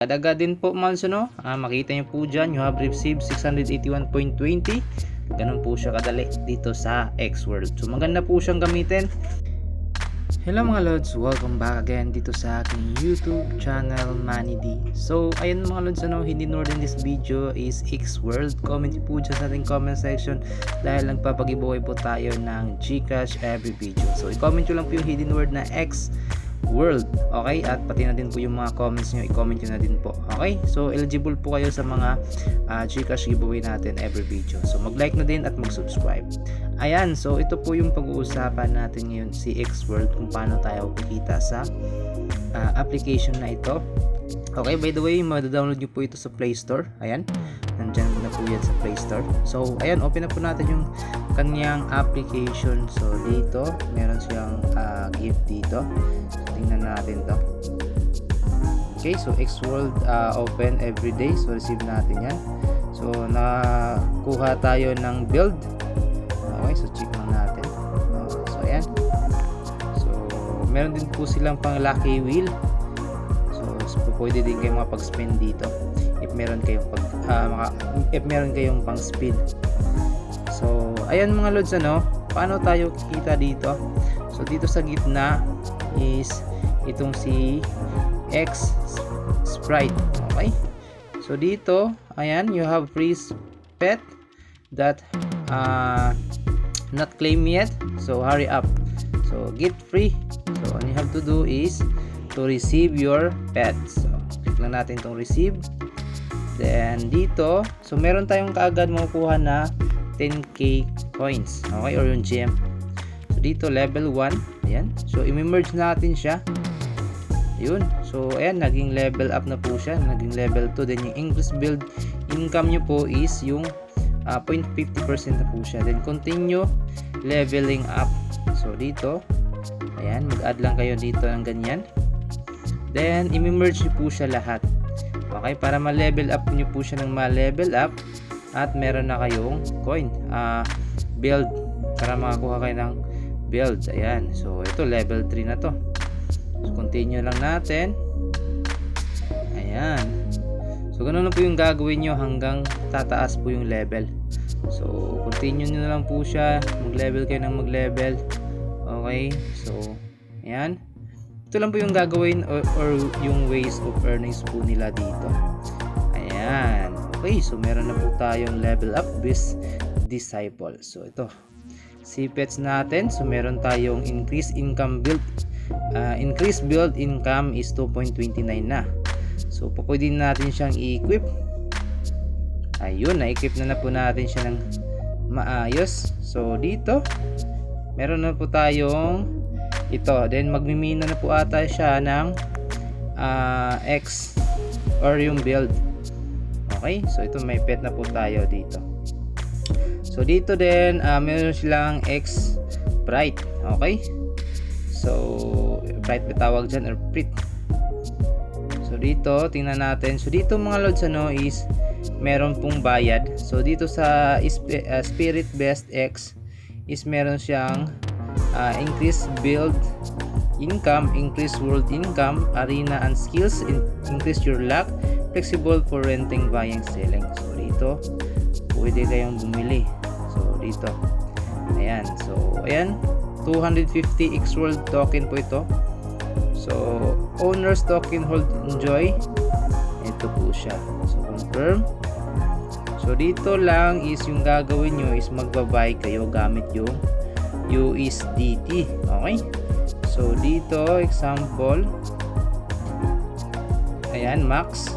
Dagdag din po mga no, makita nyo po dyan, you have received 681.20. Ganun po siya kadali dito sa X-World. So maganda po siyang gamitin. Hello mga Lods, welcome back again dito sa aking YouTube channel Manny D. So ayun mga Lods, hindi in this video is X-World. Comment po dyan sa ating comment section dahil nagpapag-giveaway po tayo ng Gcash every video. So i-comment nyo lang po yung hidden word na X-World, okay? At pati na din po yung mga comments nyo, i-comment nyo na din po, okay? So eligible po kayo sa mga Gcash giveaway natin every video. So mag-like na din at mag-subscribe. Ayan, so ito po yung pag-uusapan natin ngayon, si X-World, kung paano tayo kikita sa application na ito. Okay, by the way, ma-download nyo po ito sa Play Store. Ayan, nandyan na po yan sa Play Store. So, ayan, open na po natin yung kanyang application. So, dito, meron siyang gift dito. So, tingnan natin to. Okay, so X-World open everyday. So, receive natin yan. So, nakuha tayo ng build. Okay, so check lang natin. So ayan. So meron din po silang pang lucky wheel. So pwede din kayong mapag-spin dito if meron kayong pang speed. So ayan mga Lods, paano tayo kikita dito? So dito sa gitna is itong si X Sprite. Okay? So dito, ayan, you have free pet that not claim yet, so hurry up, so get free. So all you have to do is to receive your pet. So click lang natin itong receive, then dito, so meron tayong kaagad makukuha na 10k coins, okay, or yung gem. So dito level 1, ayan, so i-merge natin siya, yun. So ayan, naging level up na po siya, naging level 2. Then yung increase build income nyo po is yung 0.50% na po siya. Then continue leveling up. So dito, ayan, mag-add lang kayo dito ng ganyan. Then i-merge nyo po siya lahat. Okay, para ma-level up nyo po siya ng ma-level up at meron na kayong coin, build, para makakuha kayo ng build. Ayan, so ito level 3 na to. So continue lang natin. Ayan. So ganun na po yung gagawin nyo hanggang tataas po yung level. So continue nyo na lang po siya, mag-level kayo ng mag-level. Okay, so ayan, ito lang po yung gagawin or yung ways of earnings po nila dito. Ayan, okay, so meron na po tayong level up with disciple. So ito si pets natin, so meron tayong increase income build, increase build income is 2.29 na. So pwede natin siyang i-equip. Ayun, na-equip na po natin siya ng maayos. So dito meron na po tayong ito. Then magmimina na po ata siya ng X or yung build. Okay, so ito may pet na po tayo dito. So dito din meron silang X Bright. Okay, so Bright bitawag dyan, or Prit. So dito tingnan natin. So dito mga Lods, is meron pong bayad. So dito sa Spirit Best X is meron siyang increase build income, increase world income, arena and skills, increase your luck, flexible for renting, buying, selling. So dito pwede kayong bumili. So dito, ayan, so ayan, 250 X-World token po ito. So owners token hold enjoy, ito po siya. So confirm. So dito lang is yung gagawin nyo is magbabay kayo gamit yung USDT. Okay, so dito example, ayan, max.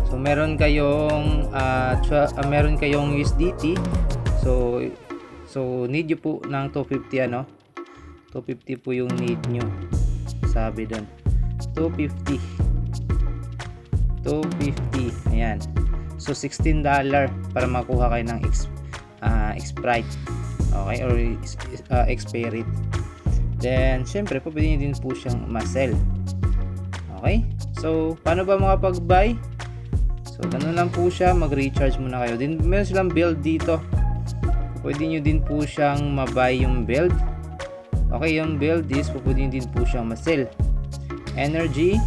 So meron kayong USDT. So need nyo po ng 250, 250 po yung need nyo, sabi doon, 250, ayan. So $16 para makuha kayo ng Sprite, okay, or Spirit. Then syempre po pwede din po siyang ma-sell. Okay, so paano ba makapag-buy? So ganun lang po siya, mag-recharge muna kayo. Then meron silang build dito, pwede nyo din po siyang ma-buy yung build. Okay, yung build is pwede din po siyang ma-sell. Energy,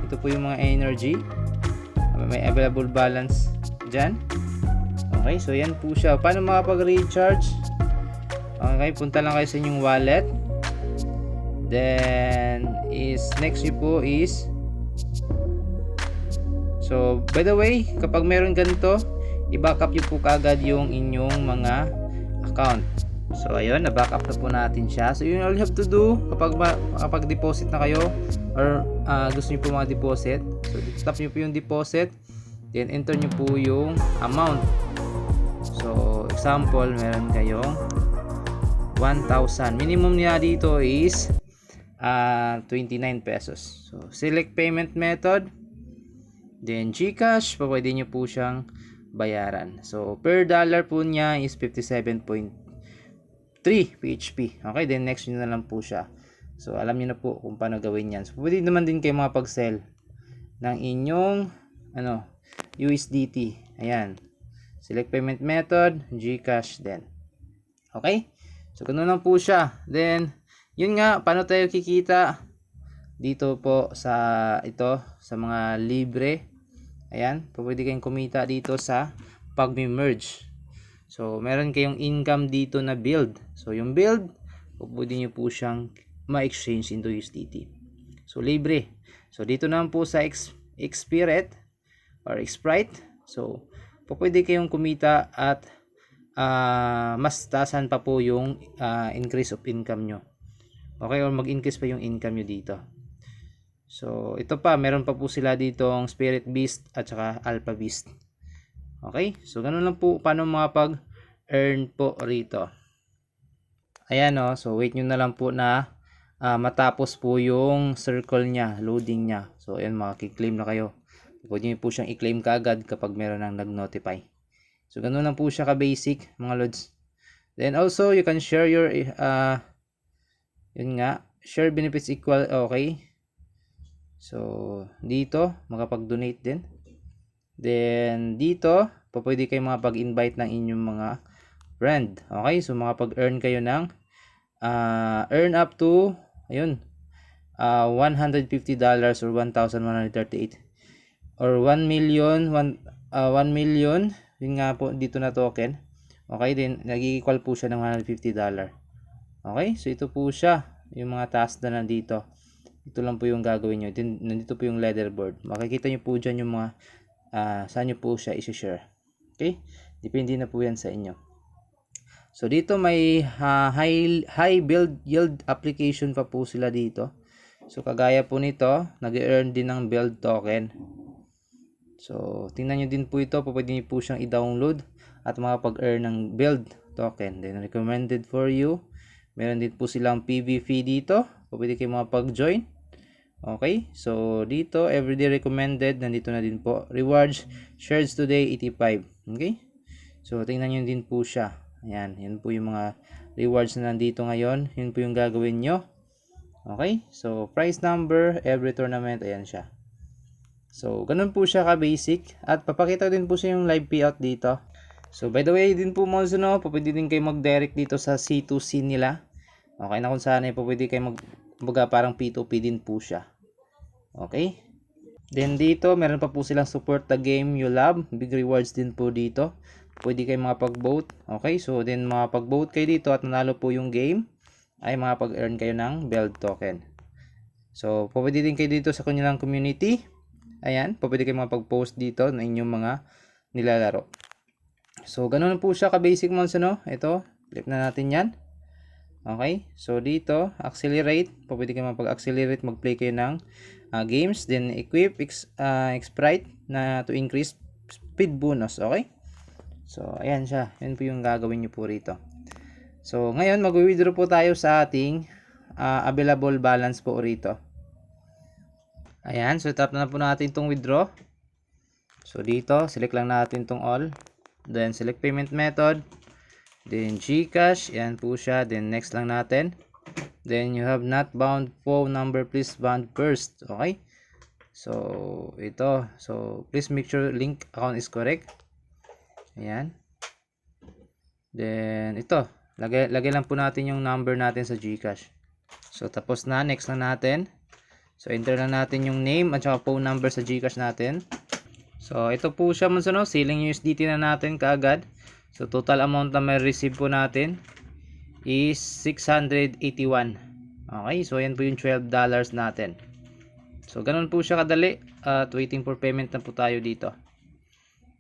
ito po yung mga energy. May available balance dyan. Okay, so yan po siya. Paano makapag-recharge? Okay, punta lang kayo sa inyong wallet. Then next nyo po is, so by the way, kapag meron ganito, i-backup nyo po kaagad yung inyong mga account. So ayun, na-backup na po natin siya. So yun all you have to do kapag deposit na kayo, or gusto nyo po mga deposit. So tap nyo po yung deposit, then enter nyo po yung amount. So example, meron kayong 1,000. Minimum niya dito is 29 pesos. So select payment method, then GCash, pwede nyo po siyang bayaran. So per dollar po niya is 57.3 PHP. Okay, then next nyo na lang po siya. So alam niyo na po kung paano gawin yan. So pwede naman din kayo makapag-sell ng inyong USDT. Ayan, select payment method, GCash din. Okay, so ganun lang po siya. Then yun nga, paano tayo kikita dito po sa sa mga libre. Ayan, pwede kayong kumita dito sa pag-merge. So meron kayong income dito na build. So yung build, pwede nyo po siyang ma-exchange into USDT. So libre. So dito naman po sa Xspirit or Xsprite, so pwede kayong kumita at mas taasan pa po yung increase of income nyo. Okay, or mag-increase pa yung income nyo dito. So ito pa, meron pa po sila ditong Spirit Beast at saka Alpha Beast. Okay, so ganun lang po paano makapag-earn po rito. Ayan so wait nyo na lang po na matapos po yung circle nya, loading nya. So ayan, makiki-claim na kayo. Pwede nyo po siyang i-claim kaagad kapag meron nang nag-notify. So ganun lang po siya ka-basic mga lods. Then also you can share your yun nga, share benefits equal. Okay, so dito makapag-donate din. Then dito pwede kayo makapag-invite ng inyong mga friend. Okay, so makapag-earn kayo ng earn up to ayun $150 or 1,138 or 1 million 1 million yun nga po dito na token. Okay, then nag-equal po siya ng $150. Okay, so ito po siya yung mga task na nandito. Ito lang po yung gagawin nyo. Then nandito po yung leaderboard. Makikita nyo po dyan yung mga saan nyo po siya i-share. Okay, depende na po yan sa inyo. So dito may high build yield application pa po sila dito. So kagaya po nito, nag-earn din ng build token. So tingnan nyo din po ito, pwede nyo po siyang i-download at makapag-earn ng build token. Then recommended for you. Meron din po silang PV fee dito, pwede kayo makapag-join. Okay, so dito everyday recommended, nandito na din po. Rewards shares today 85. Okay, so tingnan nyo din po siya. Ayan, yun po yung mga rewards na nandito ngayon. Yun po yung gagawin nyo. Okay, so prize number every tournament, ayan siya. So ganun po siya ka-basic. At papakita din po siya yung live payout dito. So by the way din po mga no, pwede din kayo mag-direct dito sa C2C nila. Okay, na kung saan ay pwede kayo mag parang P2P din po siya. Okay. Then dito meron pa po silang support the game you love. Big rewards din po dito. Pwede kayo makapag-vote. Okay, so then makapag-vote kayo dito at nanalo po yung game, ay makapag-earn kayo ng build token. So pwede din kayo dito sa kanilang community. Ayan, pwede kayo makapag-post dito ng inyong mga nilalaro. So ganun po siya ka-basic months no. Ito, flip na natin 'yan. Okay? So dito, accelerate, pwede kayo mag-accelerate, mag-play kayo ng games, then equip Xsprite na to increase speed bonus, okay? So ayan siya. Yan po yung gagawin niyo po rito. So ngayon mag-withdraw po tayo sa ating available balance po rito. Ayan, so tap na po natin itong withdraw. So dito, select lang natin itong all. Then select payment method. Then GCash, yan po siya. Then next lang natin. Then you have not bound phone number, please bound first. Okay? So ito. So please make sure link account is correct. Ayan. Then ito. Lagay lang po natin yung number natin sa GCash. So tapos na, next lang natin. So enter lang natin yung name at saka phone number sa GCash natin. So ito po siya mga no, ceiling USDT na natin kaagad. So total amount na may receive po natin is 681. Okay, so yan po yung $12 natin. So ganun po siya kadali at waiting for payment na po tayo dito.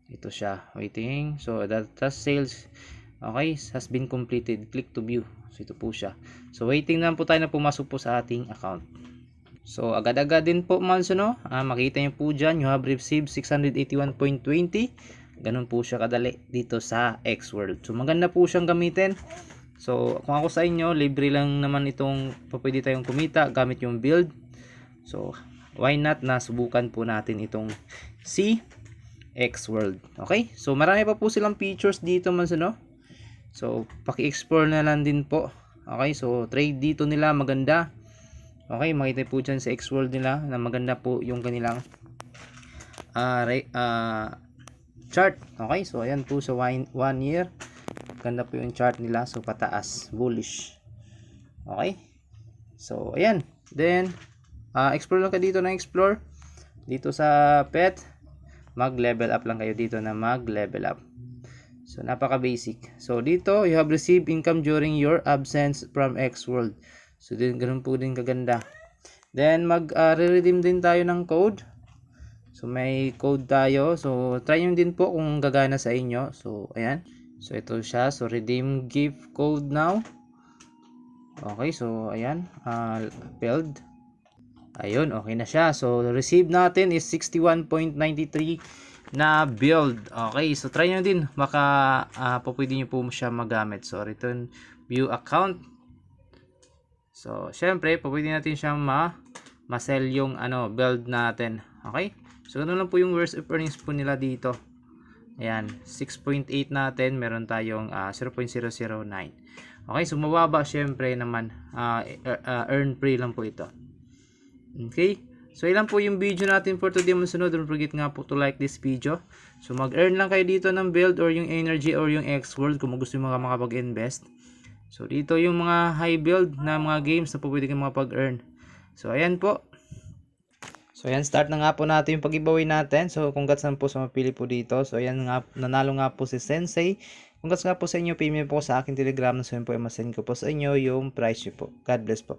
Ito siya, waiting. So that sales okay has been completed. Click to view. So ito po siya. So waiting lang po tayo na pumasok po sa ating account. So agad-agad din po mga no, makita niyo po dyan, you have received 681.20. Ganun po siya kadali dito sa Xworld. So maganda po siyang gamitin. So kung ako sa inyo, libre lang naman itong pwede tayong kumita gamit yung build. So why not na subukan po natin itong Xworld. Okay? So marami pa po silang features dito man no. So paki-explore na lang din po. Okay? So trade dito nila maganda. Okay, makita po dyan sa Xworld nila na maganda po yung kanilang chart. Okay, so ayan po sa 1 year. Ganda po yung chart nila. So pataas, bullish. Okay. So ayan. Then explore lang kayo dito na explore. Dito sa pet, mag-level up lang kayo dito na mag-level up. So napaka basic. So dito, you have received income during your absence from Xworld. So din ganoon po din kaganda. Then mag-redeem din tayo ng code. So may code tayo. So try nyo din po kung gagana sa inyo. So ayan. So ito siya. So redeem gift code now. Okay, so ayan. Build. Ayun, okay na siya. So receive natin is 61.93 na build. Okay, so try nyo din. Baka pwede nyo po siya magamit. So return view account. So syempre, pwede natin siyang ma-sell yung build natin. Okay? So ganoon lang po yung worst of earnings po nila dito. Ayan, 6.8 natin, meron tayong 0.009. Okay, so mababa syempre naman. Earn free lang po ito. Okay? So ilan po yung video natin for today mga sunod. Don't forget nga po to like this video. So mag-earn lang kayo dito ng build or yung energy or yung Xworld kung gusto yung makapag-invest. So dito yung mga high build na mga games na po pwede kayong makapag-earn. So ayan po. So ayan, start na nga po natin yung pag-giveaway natin. So congrats na po sa mapili po dito. So ayan nga, nanalo nga po si Sensei. Congrats nga po sa inyo, pay me po sa aking Telegram na so yun po i-send ko po sa inyo yung price nyo po. God bless po.